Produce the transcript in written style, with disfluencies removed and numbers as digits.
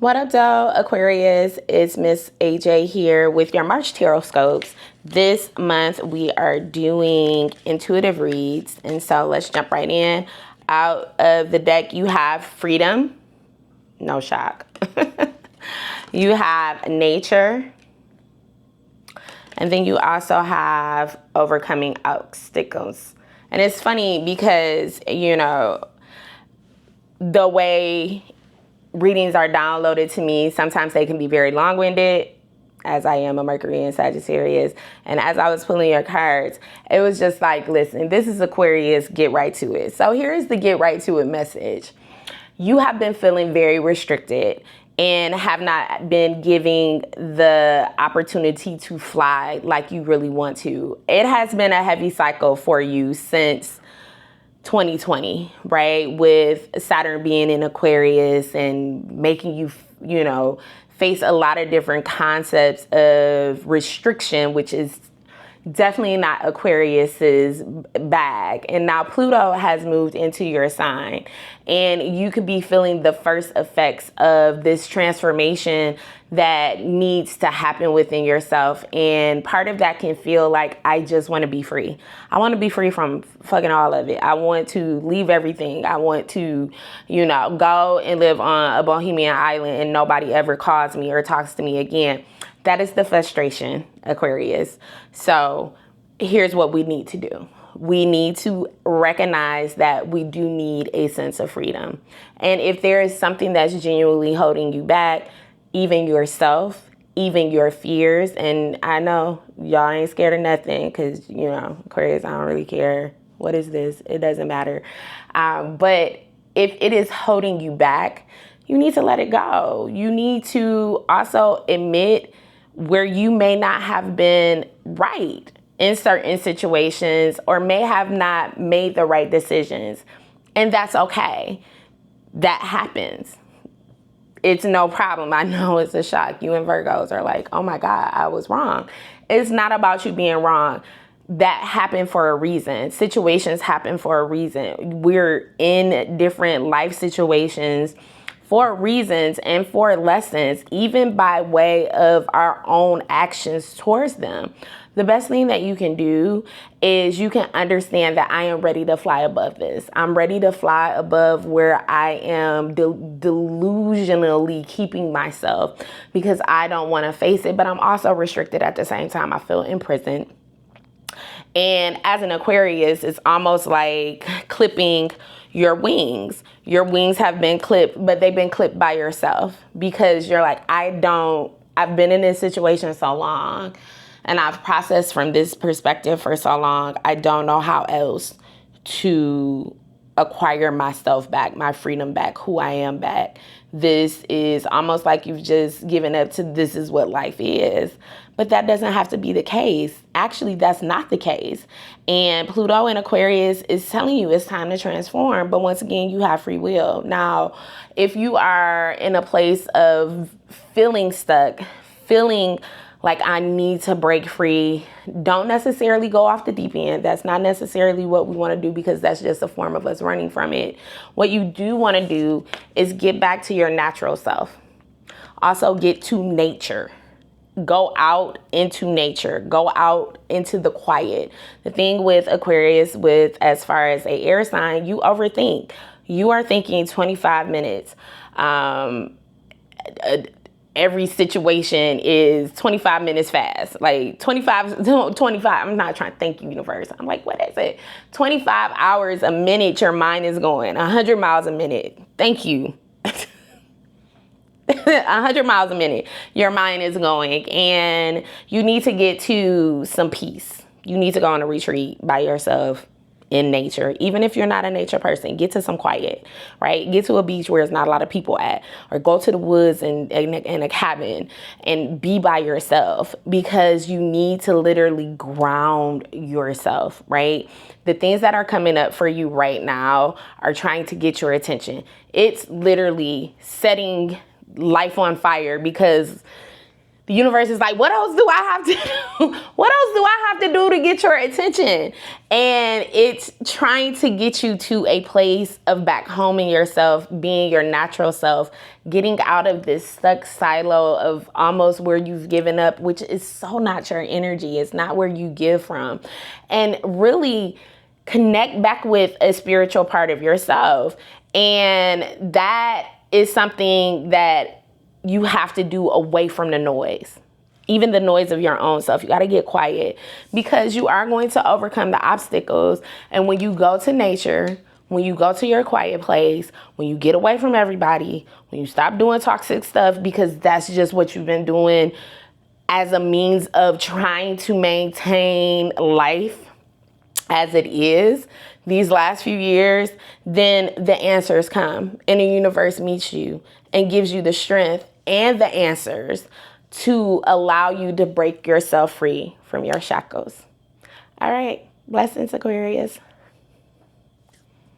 What up, though, Aquarius? It's Miss AJ here with your March Tarotscopes. This month we are doing intuitive reads, and so let's jump right in. Out of the deck, you have freedom. No shock. You have nature. And then you also have overcoming obstacles. And it's funny because, you know, the way readings are downloaded to me, sometimes they can be very long-winded, as I am a Mercury in Sagittarius. And as I was pulling your cards, it was just like, listen, this is Aquarius, get right to it. So here's the get right to it message. You have been feeling very restricted and have not been giving the opportunity to fly like you really want to. It has been a heavy cycle for you since 2020, right? With Saturn being in Aquarius and making you, you know, face a lot of different concepts of restriction, which is definitely not Aquarius's bag. And now Pluto has moved into your sign, and you could be feeling the first effects of this transformation that needs to happen within yourself. And part of that can feel like, I just want to be free. I want to be free from fucking all of it. I want to leave everything. I want to, you know, go and live on a Bohemian island and nobody ever calls me or talks to me again. That is the frustration, Aquarius. So here's what we need to do. We need to recognize that we do need a sense of freedom. And if there is something that's genuinely holding you back, even yourself, even your fears, and I know y'all ain't scared of nothing because, you know, Aquarius, I don't really care. What is this? It doesn't matter. But if it is holding you back, you need to let it go. You need to also admit where you may not have been right in certain situations or may have not made the right decisions. And that's okay. That happens. It's no problem. I know it's a shock. You and Virgos are like, oh my God, I was wrong. It's not about you being wrong. That happened for a reason. Situations happen for a reason. We're in different life situations for reasons and for lessons, even by way of our own actions towards them. The best thing that you can do is you can understand that I am ready to fly above this. I'm ready to fly above where I am delusionally keeping myself because I don't want to face it, but I'm also restricted at the same time. I feel imprisoned. And as an Aquarius, it's almost like clipping your wings. Your wings have been clipped, but they've been clipped by yourself because you're like, I've been in this situation so long and I've processed from this perspective for so long. I don't know how else to acquire myself back, my freedom back, who I am back. This is almost like you've just given up to this is what life is. But that doesn't have to be the case. Actually, that's not the case. And Pluto in Aquarius is telling you it's time to transform. But once again, you have free will. Now, if you are in a place of feeling stuck, feeling like I need to break free, don't necessarily go off the deep end. That's not necessarily what we want to do because that's just a form of us running from it. What you do want to do is get back to your natural self. Also get to nature. Go out into nature. Go out into the quiet. The thing with Aquarius, with as far as a air sign, you overthink. You are thinking 25 minutes. Every situation is 25 minutes fast. Like 25, I'm not trying to thank you, universe. I'm like, what is it? 25 hours a minute your mind is going. 100 miles a minute. Thank you. 100 miles a minute your mind is going, and you need to get to some peace. You need to go on a retreat by yourself in nature. Even if you're not a nature person, get to some quiet, right? Get to a beach where there's not a lot of people at, or go to the woods and in a cabin and be by yourself, because you need to literally ground yourself, right? The things that are coming up for you right now are trying to get your attention. It's literally setting life on fire because The universe is like, what else do I have to do? What else do I have to do to get your attention? And it's trying to get you to a place of back homing yourself, being your natural self, getting out of this stuck silo of almost where you've given up, which is so not your energy. It's not where you give from. And really connect back with a spiritual part of yourself. And that is something that you have to do away from the noise, even the noise of your own self. You got to get quiet, because you are going to overcome the obstacles. And when you go to nature, when you go to your quiet place, when you get away from everybody, when you stop doing toxic stuff, because that's just what you've been doing as a means of trying to maintain life as it is these last few years, then the answers come and the universe meets you and gives you the strength and the answers to allow you to break yourself free from your shackles. All right. Blessings, Aquarius.